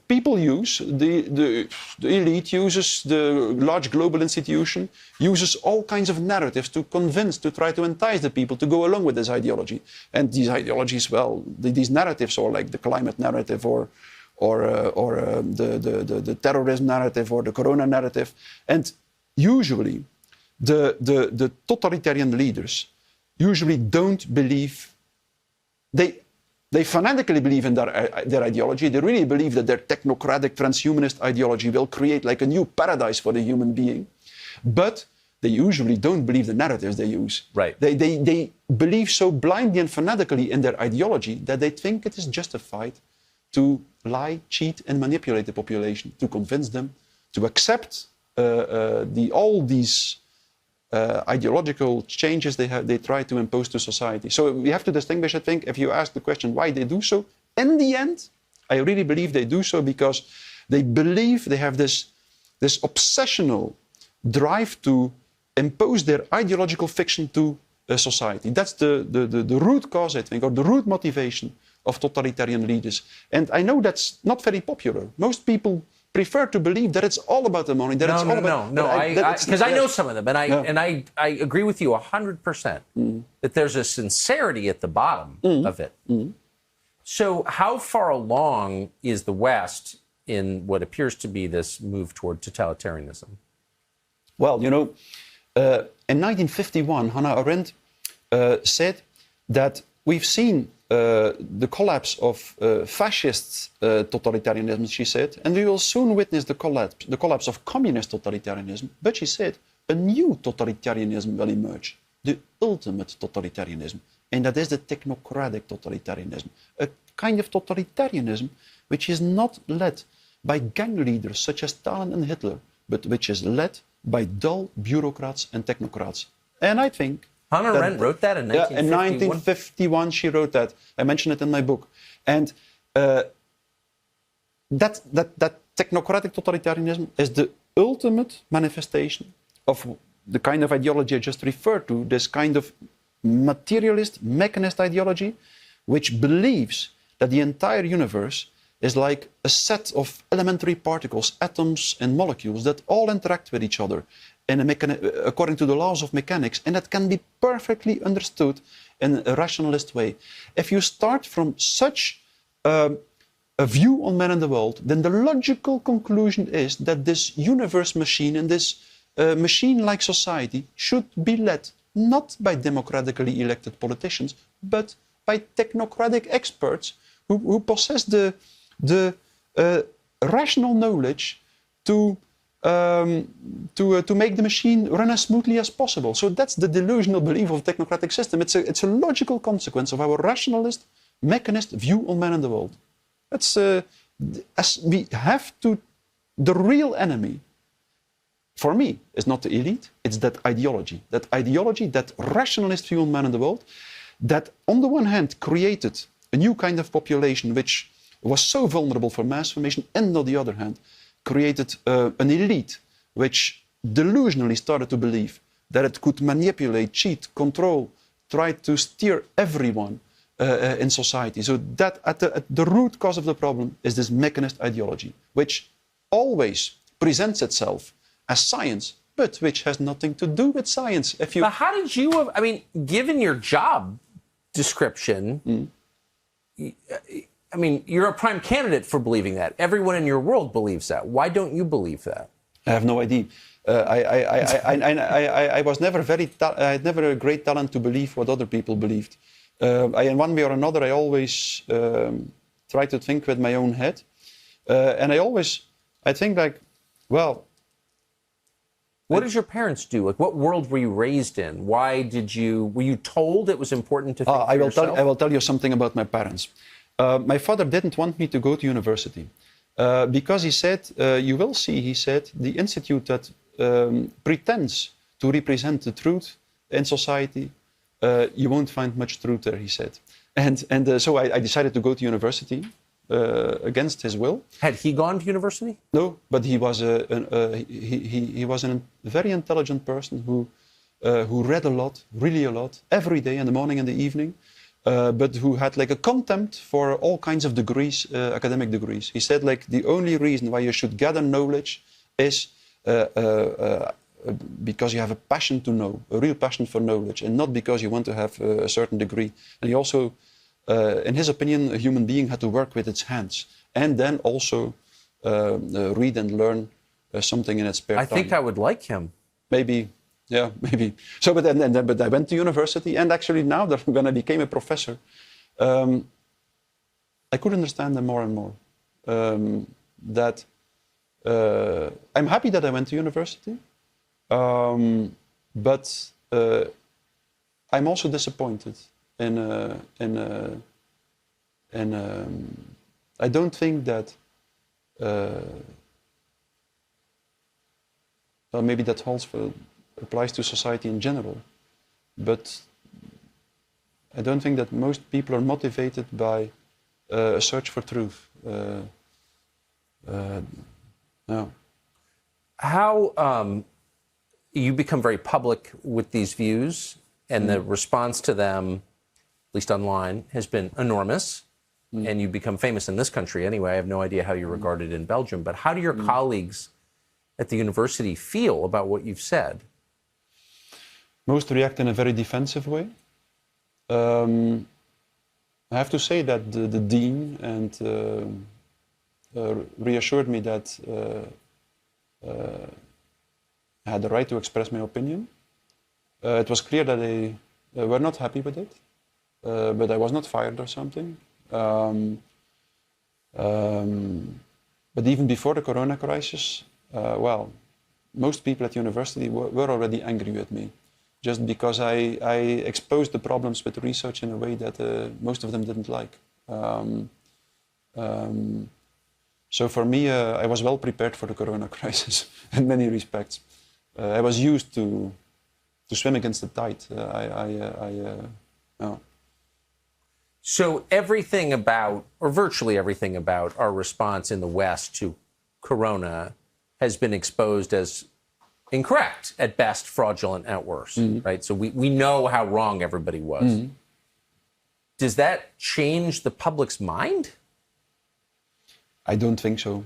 people use, the elite uses, the large global institution uses all kinds of narratives to try to entice the people to go along with this ideology. And these ideologies, well, these narratives are like the climate narrative or the terrorism narrative or the corona narrative. And usually the totalitarian leaders usually don't believe, they fanatically believe in their ideology. They really believe that their technocratic transhumanist ideology will create like a new paradise for the human being. But they usually don't believe the narratives they use. Right. They believe so blindly and fanatically in their ideology that they think it is justified to lie, cheat, and manipulate the population, to convince them to accept all these ideological changes they try to impose to society. So we have to distinguish, I think, if you ask the question why they do so, in the end, I really believe they do so because they believe they have this obsessional drive to impose their ideological fiction to society. That's the root cause, I think, or the root motivation of totalitarian leaders. And I know that's not very popular. Most people prefer to believe that it's all about the money. Because I know some of them, and I agree with you 100% that there's a sincerity at the bottom of it. So how far along is the West in what appears to be this move toward totalitarianism? Well, you know, in 1951, Hannah Arendt said that we've seen the collapse of fascist totalitarianism, she said, and we will soon witness the collapse of communist totalitarianism. But she said a new totalitarianism will emerge, the ultimate totalitarianism, and that is the technocratic totalitarianism, a kind of totalitarianism which is not led by gang leaders such as Stalin and Hitler, but which is led by dull bureaucrats and technocrats. And I think Hannah Arendt wrote that in 1951? In 1951, she wrote that. I mention it in my book. And that technocratic totalitarianism is the ultimate manifestation of the kind of ideology I just referred to, this kind of materialist, mechanist ideology, which believes that the entire universe is like a set of elementary particles, atoms and molecules that all interact with each other according to the laws of mechanics, and that can be perfectly understood in a rationalist way. If you start from such a view on man and the world, then the logical conclusion is that this universe machine and this machine-like society should be led not by democratically elected politicians, but by technocratic experts who possess the rational knowledge to make the machine run as smoothly as possible. So that's the delusional belief of the technocratic system. It's a logical consequence of our rationalist, mechanist view on man and the world. That's as we have to. The real enemy, for me, is not the elite. It's that ideology, that rationalist view on man and the world, that on the one hand created a new kind of population which was so vulnerable for mass formation, and on the other hand created an elite which delusionally started to believe that it could manipulate, cheat, control, tried to steer everyone in society. So that at the root cause of the problem is this mechanist ideology, which always presents itself as science, but which has nothing to do with science. But how did you, I mean, given your job description, I mean, you're a prime candidate for believing that. Everyone in your world believes that. Why don't you believe that? I have no idea. I was never I had never a great talent to believe what other people believed. In one way or another, I always try to think with my own head. And I think like, well... What did your parents do? Like, what world were you raised in? Were you told it was important to think for yourself? I will tell you something about my parents. My father didn't want me to go to university because he said, you will see, he said, the institute that pretends to represent the truth in society, you won't find much truth there, he said. And so I decided to go to university against his will. Had he gone to university? No, but he was a very intelligent person who read a lot, really a lot, every day in the morning and the evening, but who had like a contempt for all kinds of degrees, academic degrees. He said like the only reason why you should gather knowledge is because you have a passion to know, a real passion for knowledge, and not because you want to have a certain degree. And he also, in his opinion, a human being had to work with its hands and then also read and learn something in its spare time. I think I would like him. Maybe, yeah, maybe. So, but I went to university, and actually now that when I became a professor, I could understand them more and more. I'm happy that I went to university, but I'm also disappointed. I don't think that. Well, maybe that applies to society in general, but I don't think that most people are motivated by a search for truth. No. How you become very public with these views, and the response to them, at least online, has been enormous. And you become famous in this country anyway. I have no idea how you're regarded in Belgium, but how do your colleagues at the university feel about what you've said? Most react in a very defensive way. I have to say that the dean reassured me that I had the right to express my opinion. It was clear that they were not happy with it, but I was not fired or something. But even before the corona crisis, well, most people at university were already angry with me, just because I exposed the problems with research in a way that most of them didn't like. So for me, I was well prepared for the corona crisis in many respects. I was used to swim against the tide. No. So everything about, or virtually everything about, our response in the West to corona has been exposed as incorrect, at best, fraudulent at worst, right? So we know how wrong everybody was. Does that change the public's mind? I don't think so.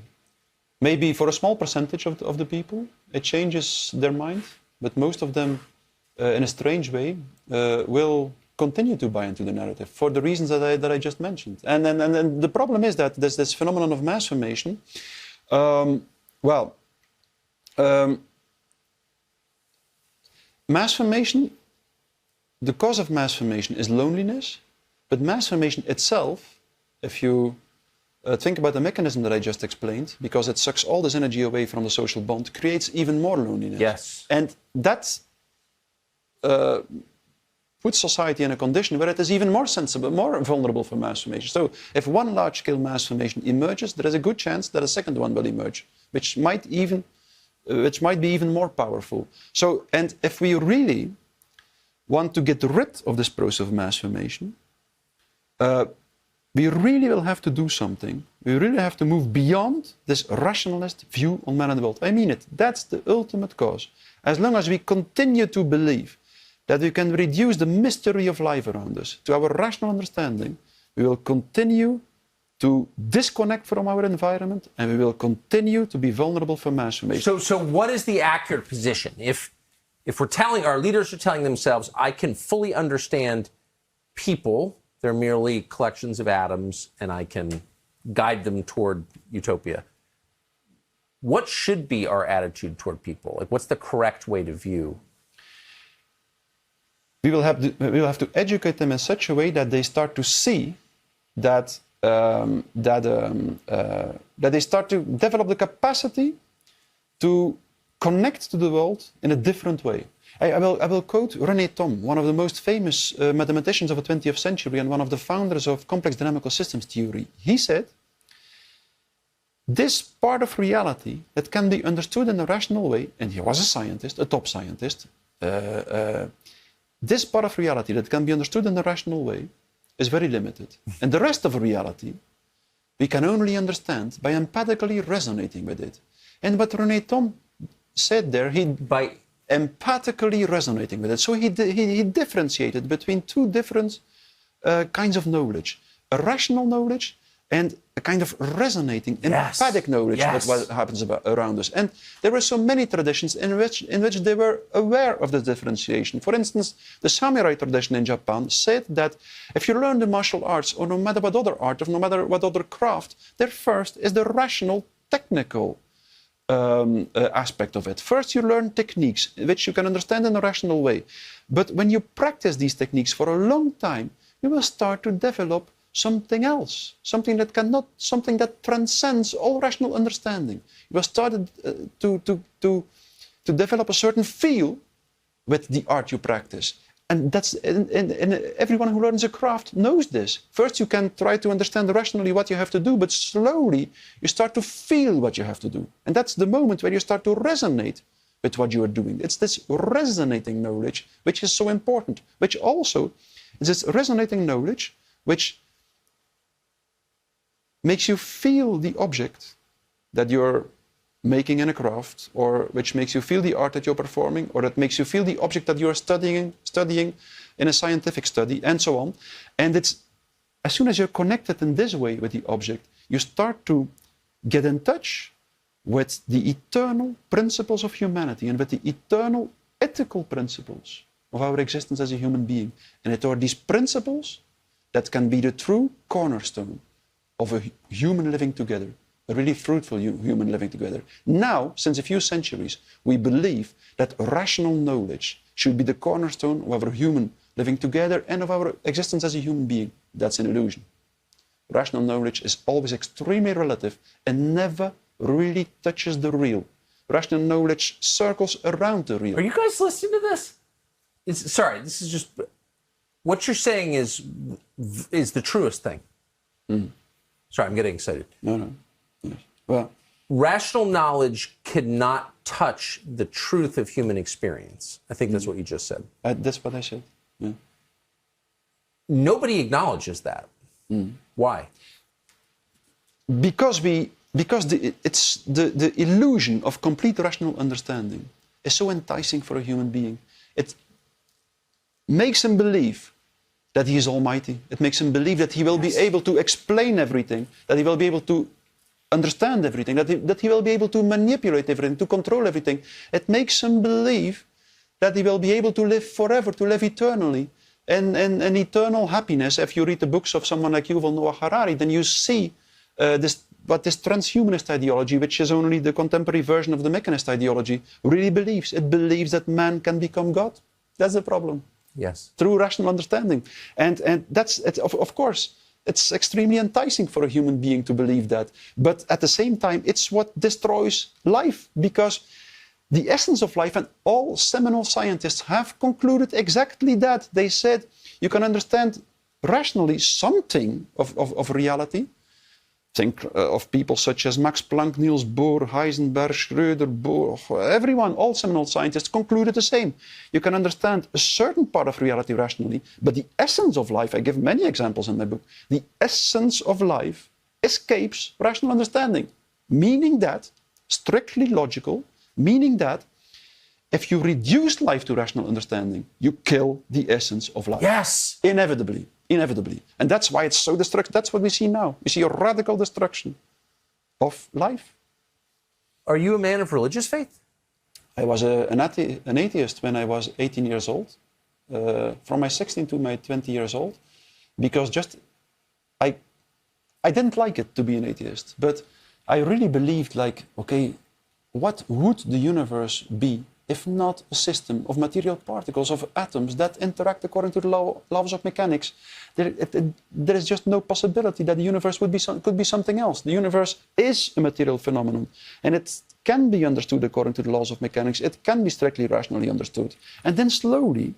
Maybe for a small percentage of the people, it changes their mind, but most of them, in a strange way, will continue to buy into the narrative for the reasons that I just mentioned. And then the problem is that there's this phenomenon of mass formation. Mass formation, the cause of mass formation is loneliness, but mass formation itself, if you think about the mechanism that I just explained, because it sucks all this energy away from the social bond, creates even more loneliness. Yes. And that puts society in a condition where it is even more sensible, more vulnerable for mass formation. So if one large-scale mass formation emerges, there is a good chance that a second one will emerge, which might be even more powerful. So, and if we really want to get rid of this process of mass formation, we really will have to do something. We really have to move beyond this rationalist view on man and the world. I mean it. That's the ultimate cause. As long as we continue to believe that we can reduce the mystery of life around us to our rational understanding, we will continue to disconnect from our environment, and we will continue to be vulnerable for mass formation. So what is the accurate position? If our leaders are telling themselves, I can fully understand people, they're merely collections of atoms, and I can guide them toward utopia, what should be our attitude toward people? Like, what's the correct way to view? We will have to educate them in such a way that they start to see that they start to develop the capacity to connect to the world in a different way. I will quote René Thom, one of the most famous mathematicians of the 20th century and one of the founders of complex dynamical systems theory. He said, this part of reality that can be understood in a rational way, and he was a scientist, a top scientist, this part of reality that can be understood in a rational way is very limited. And the rest of reality, we can only understand by empathically resonating with it. And what René Thom said there, by empathically resonating with it. So he differentiated between two different kinds of knowledge. A rational knowledge and a kind of resonating, empathic knowledge of what happens around us. And there were so many traditions in which they were aware of this differentiation. For instance, the samurai tradition in Japan said that if you learn the martial arts, or no matter what other art, or no matter what other craft, there first is the rational, technical aspect of it. First, you learn techniques which you can understand in a rational way. But when you practice these techniques for a long time, you will start to develop something else, something that transcends all rational understanding. You will start to develop a certain feel with the art you practice. And that's and everyone who learns a craft knows this. First, you can try to understand rationally what you have to do, but slowly you start to feel what you have to do. And that's the moment where you start to resonate with what you are doing. It's this resonating knowledge which is so important, which also is this resonating knowledge which makes you feel the object that you're making in a craft, or which makes you feel the art that you're performing, or that makes you feel the object that you're studying in a scientific study, and so on. And it's, as soon as you're connected in this way with the object, you start to get in touch with the eternal principles of humanity and with the eternal ethical principles of our existence as a human being. And it are these principles that can be the true cornerstone of a human living together, a really fruitful human living together. Now, since a few centuries, we believe that rational knowledge should be the cornerstone of our human living together and of our existence as a human being. That's an illusion. Rational knowledge is always extremely relative and never really touches the real. Rational knowledge circles around the real. Are you guys listening to this? Sorry, this is just... What you're saying is the truest thing. Mm. Sorry, I'm getting excited. No. Yes. Well, rational knowledge cannot touch the truth of human experience. I think that's what you just said. That's what I said. Yeah. Nobody acknowledges that. Mm. Why? Because the illusion of complete rational understanding is so enticing for a human being. It makes him believe that he is almighty. It makes him believe that he will be able to explain everything, that he will be able to understand everything, that he will be able to manipulate everything, to control everything. It makes him believe that he will be able to live forever, to live eternally, and eternal happiness. If you read the books of someone like Yuval Noah Harari, then you see this transhumanist ideology, which is only the contemporary version of the mechanist ideology, really believes. It believes that man can become God. That's the problem. Yes. Through rational understanding. And that's, of course, it's extremely enticing for a human being to believe that. But at the same time, it's what destroys life, because the essence of life, and all seminal scientists have concluded exactly that. They said you can understand rationally something of reality. Think of people such as Max Planck, Niels Bohr, Heisenberg, Schrödinger, Bohr, everyone, all seminal scientists concluded the same. You can understand a certain part of reality rationally, but the essence of life, I give many examples in my book, the essence of life escapes rational understanding, meaning that, strictly logical, meaning that if you reduce life to rational understanding, you kill the essence of life. Yes. Inevitably. Inevitably. And that's why it's so destructive. That's what we see now. We see a radical destruction of life. Are you a man of religious faith? I was an atheist when I was 18 years old, from my 16 to my 20 years old, because I didn't like it to be an atheist, but I really believed, like, okay, what would the universe be if not a system of material particles, of atoms that interact according to the laws of mechanics? There is just no possibility that the universe could be something else. The universe is a material phenomenon, and it can be understood according to the laws of mechanics. It can be strictly rationally understood. And then slowly,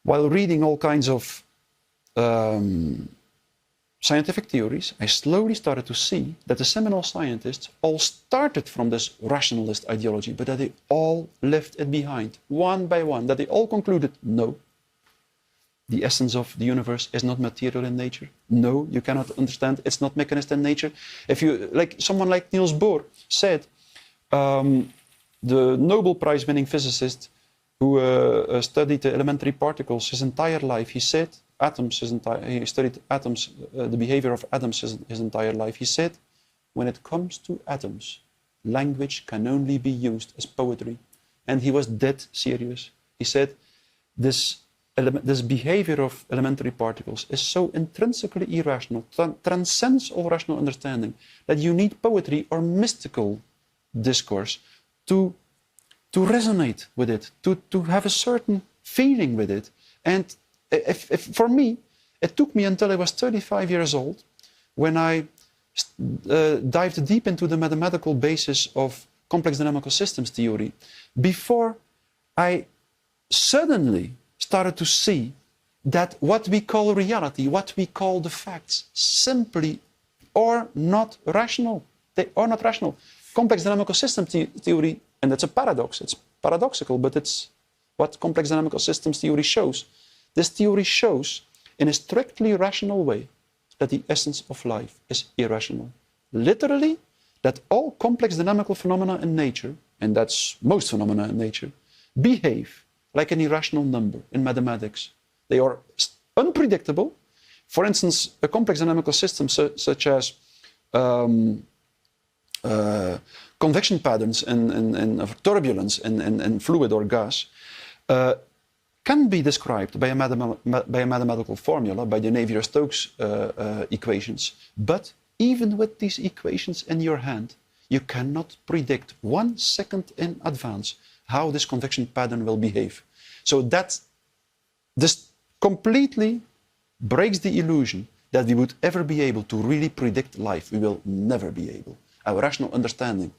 while reading all kinds of scientific theories, I slowly started to see that the seminal scientists all started from this rationalist ideology, but that they all left it behind, one by one, that they all concluded, no, the essence of the universe is not material in nature. No, you cannot understand, it's not mechanist in nature. If you, like someone like Niels Bohr said, the Nobel Prize winning physicist who studied the elementary particles his entire life, he said, he studied atoms, the behavior of atoms his entire life. He said, when it comes to atoms, language can only be used as poetry. And he was dead serious. He said, this behavior of elementary particles is so intrinsically irrational, transcends all rational understanding, that you need poetry or mystical discourse to resonate with it, to have a certain feeling with it. And for me, it took me until I was 35 years old when I dived deep into the mathematical basis of complex dynamical systems theory before I suddenly started to see that what we call reality, what we call the facts, simply are not rational. They are not rational. Complex dynamical system theory, and that's a paradox, it's paradoxical, but it's what complex dynamical systems theory shows. This theory shows in a strictly rational way that the essence of life is irrational. Literally, that all complex dynamical phenomena in nature, and that's most phenomena in nature, behave like an irrational number in mathematics. They are unpredictable. For instance, a complex dynamical system such as convection patterns and turbulence in fluid or gas can be described by a mathematical formula, by the Navier-Stokes equations. But even with these equations in your hand, you cannot predict 1 second in advance how this convection pattern will behave. So that this completely breaks the illusion that we would ever be able to really predict life. We will never be able. Our rational understanding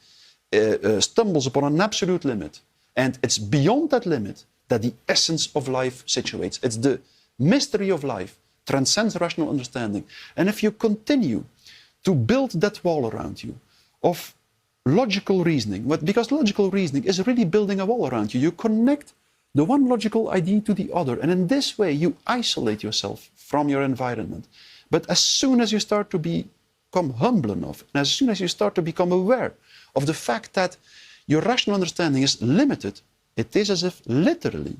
stumbles upon an absolute limit. And it's beyond that limit that the essence of life situates. It's the mystery of life, transcends rational understanding. And if you continue to build that wall around you of logical reasoning, because logical reasoning is really building a wall around you. You connect the one logical idea to the other, and in this way you isolate yourself from your environment. But as soon as you start to become humble enough, and as soon as you start to become aware of the fact that your rational understanding is limited, it is as if literally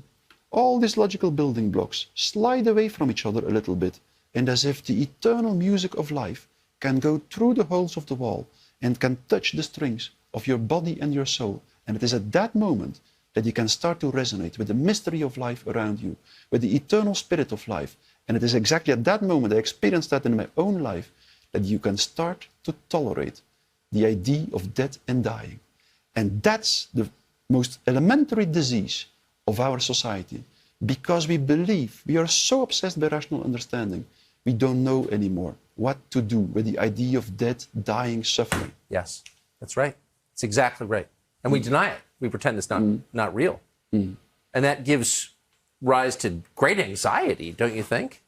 all these logical building blocks slide away from each other a little bit, and as if the eternal music of life can go through the holes of the wall and can touch the strings of your body and your soul. And it is at that moment that you can start to resonate with the mystery of life around you, with the eternal spirit of life. And it is exactly at that moment, I experienced that in my own life, that you can start to tolerate the idea of death and dying. And that's the most elementary disease of our society, because we believe, we are so obsessed by rational understanding, we don't know anymore what to do with the idea of death, dying, suffering. Yes, that's right. It's exactly right. And we deny it. We pretend it's not real. And that gives rise to great anxiety, don't you think?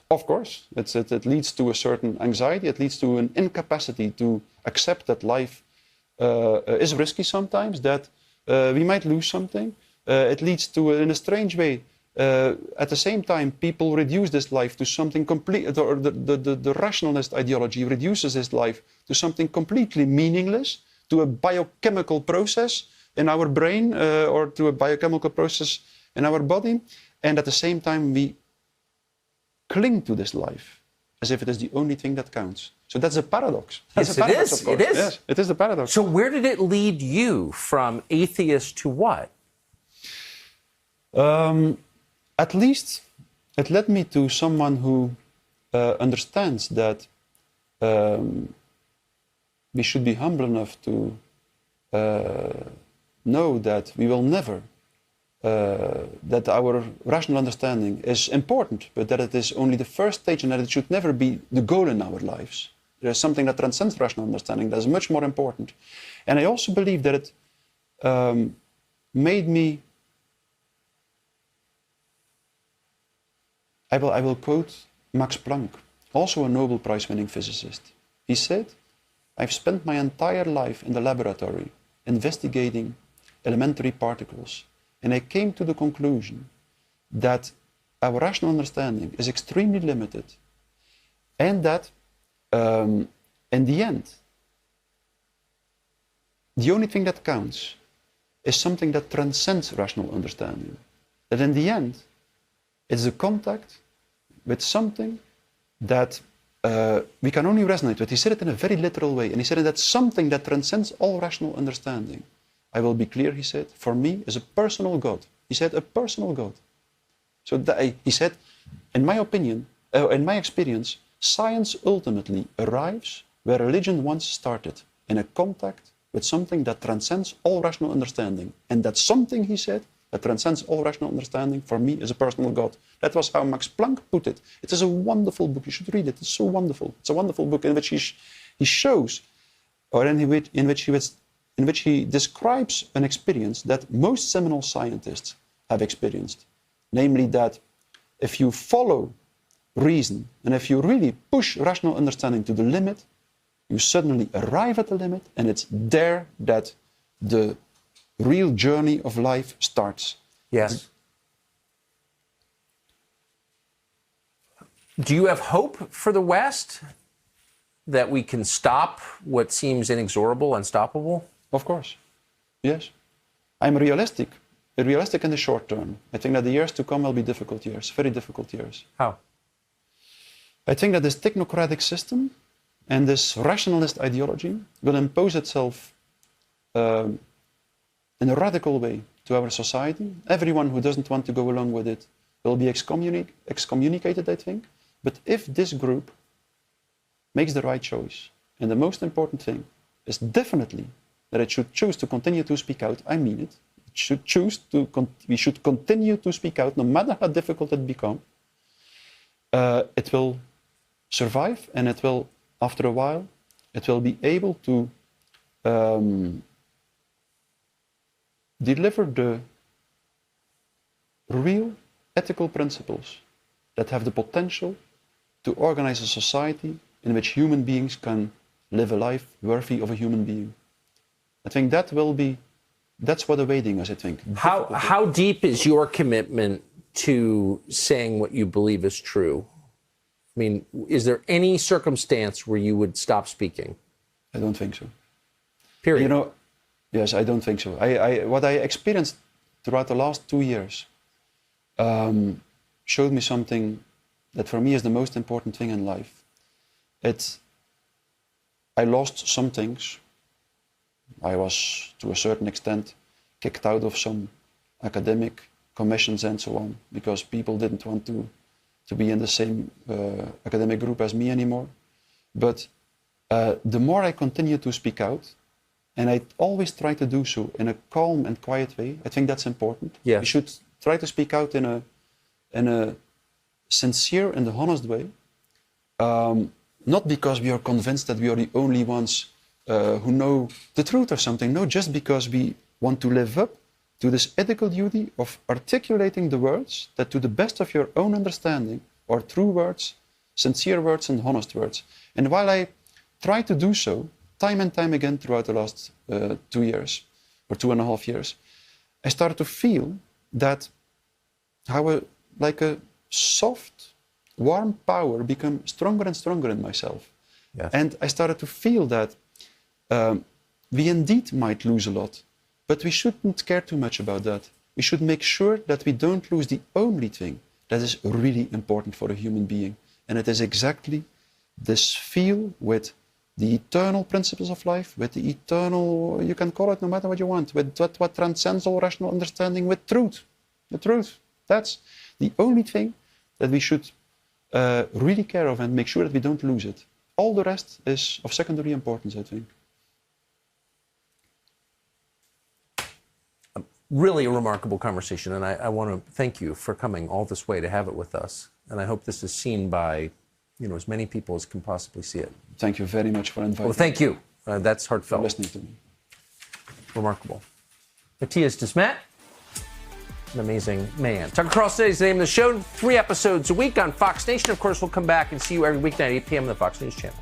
Of course. It leads to a certain anxiety. It leads to an incapacity to accept that life is risky sometimes, that we might lose something. It leads to, in a strange way, at the same time, people reduce this life to something complete, or the rationalist ideology reduces this life to something completely meaningless, to a biochemical process in our brain or through a biochemical process in our body, and at the same time we cling to this life as if it is the only thing that counts. So that's a paradox. That's Yes, a paradox, it is. of course. It is. Yes, it is a paradox. So where did it lead you from atheist to what? At least it led me to someone who understands that we should be humble enough to know that we will never, that our rational understanding is important, but that it is only the first stage and that it should never be the goal in our lives. There is something that transcends rational understanding that is much more important. And I also believe that it made me, I will quote Max Planck, also a Nobel Prize-winning physicist. He said, "I've spent my entire life in the laboratory investigating elementary particles, and I came to the conclusion that our rational understanding is extremely limited, and that in the end, the only thing that counts is something that transcends rational understanding. That in the end, it's a contact with something that we can only resonate with." He said it in a very literal way, and he said that's something that transcends all rational understanding. I will be clear, he said, for me is a personal God. He said a personal God. So he said, in my opinion, in my experience, science ultimately arrives where religion once started, in a contact with something that transcends all rational understanding. And that something, he said, that transcends all rational understanding, for me is a personal God. That was how Max Planck put it. It is a wonderful book. You should read it. It's so wonderful. It's a wonderful book in which he shows, or in which he describes an experience that most seminal scientists have experienced. Namely that if you follow reason and if you really push rational understanding to the limit, you suddenly arrive at the limit, and it's there that the real journey of life starts. Yes. Do you have hope for the West that we can stop what seems inexorable, unstoppable? Of course, yes. I'm realistic in the short term. I think that the years to come will be difficult years, very difficult years. How? I think that this technocratic system and this rationalist ideology will impose itself in a radical way to our society. Everyone who doesn't want to go along with it will be excommunicated, I think. But if this group makes the right choice, and the most important thing is definitely that it should choose to continue to speak out, I mean it. We should continue to speak out, no matter how difficult it becomes. It will survive, and it will, after a while, it will be able to deliver the real ethical principles that have the potential to organize a society in which human beings can live a life worthy of a human being. I think that's what awaiting us, I think. How deep is your commitment to saying what you believe is true? I mean, is there any circumstance where you would stop speaking? I don't think so. Period. You know, yes, I don't think so. What I experienced throughout the last 2 years showed me something that for me is the most important thing in life. I lost some things. I was, to a certain extent, kicked out of some academic commissions and so on, because people didn't want to be in the same academic group as me anymore. But the more I continue to speak out, and I always try to do so in a calm and quiet way, I think that's important. Yes. We should try to speak out in a sincere and honest way, not because we are convinced that we are the only ones who know the truth or something. No, just because we want to live up to this ethical duty of articulating the words that, to the best of your own understanding, are true words, sincere words, and honest words. And while I try to do so time and time again throughout the last 2 years, or 2.5 years, I started to feel that like a soft, warm power become stronger and stronger in myself. Yes. And I started to feel that we indeed might lose a lot, But we shouldn't care too much about that. We should make sure that we don't lose the only thing that is really important for a human being. And it is exactly this feel with the eternal principles of life, with the eternal, you can call it no matter what you want, with what transcends all rational understanding, with truth. The truth. That's the only thing that we should really care of and make sure that we don't lose it. All the rest is of secondary importance, I think. Really a remarkable conversation, and I want to thank you for coming all this way to have it with us. And I hope this is seen by, as many people as can possibly see it. Thank you very much for inviting me. Well, thank you. That's heartfelt. For listening to me. Remarkable. Mattias Desmet, an amazing man. Tucker Carlson is the name of the show. 3 episodes a week on Fox Nation. Of course, we'll come back and see you every weeknight at 8 p.m. on the Fox News Channel.